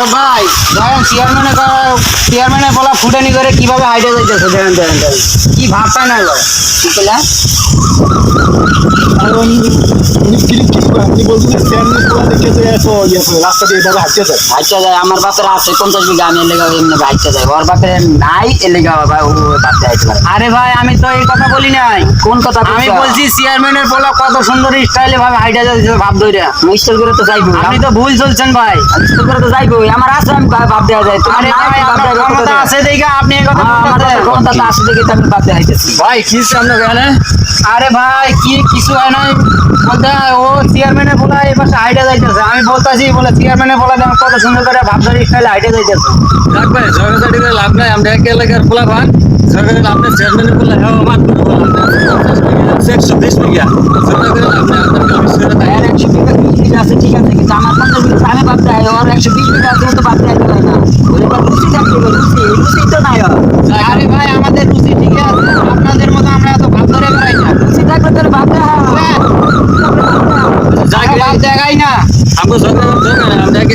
আরে ভাই দেখেন চেয়ারম্যানের বলা ফুটানি করে কিভাবে হাইটে যাইতেছে দেখেন দেখেন দেখেন কি ভাবটা না এবার কি করলা আপনি বলছেন চেয়ারম্যান পোলা দেখে তো এত রাস্তা দিয়ে এভাবে হাঁটতে যায়। হাইটে যায় আমার বাপের আছে 50 বিঘা আমি এলাকা এমনি হাইটে যায় ওর বাপের নাই এলাকা ভাই ও বাপে হাইটে যায়। আরে ভাই আমি তো এই কথা বলি নাই। কোন কথা আমি বলছি চেয়ারম্যানের বলা কত সুন্দর স্টাইলে ভাবে হাইটে যাইতেছে ভাব ধইরা স্টাইল করে তো যাইবো আপনি তো ভুল চলছেন ভাই স্টাইল করে তো যাইবো আমার আছে আমি ভাব দেয়া যায় আরে ভাই আপনার ক্ষমতা আছে দেখে আপনি এই কথা বলতেছেন ক্ষমতা তো আছে দেখে তো আমি ভাব দেয়া যাইতেছি ভাই কি সামনে গেলে আরে ভাই কি কিছু হয় নাই বলতে ও চেয়ারম্যানের বলা এই পাশে হাইটে যাইতেছে আমি বলতাছি বলে চেয়ারম্যানের বলা দেখো কত সুন্দর করে ভাব ধরে স্টাইলে হাইটে যাইতেছে দেখ ভাই ঝগড়াঝাটি করে লাভ নাই আমরা এক এলাকার পোলা ভান ঝগড়া লাভ নাই চেয়ারম্যানের পোলা হ্যাঁ মাত করে বলা 120 বিঘা ঝগড়া করে লাভ নাই আপনার কাছে সেটা তাই আর 120 বিঘা আছে ঠিক আছে কিন্তু আমার 50 বিঘা আমি ভাব দেয় ওর 120 বিঘা আছে তো ভাব দেয় না ওই বা রুচি থাকবে রুচি তো নাই আরে ভাই আমাদের রুচি ঠিক আছে আপনাদের মতো আমরা এত ভাব ধরে বেড়াই না রুচি থাকলে তোর ভাব দেয় যাক ভাব দেখাই না আমরা ঝগড়া আমরা এক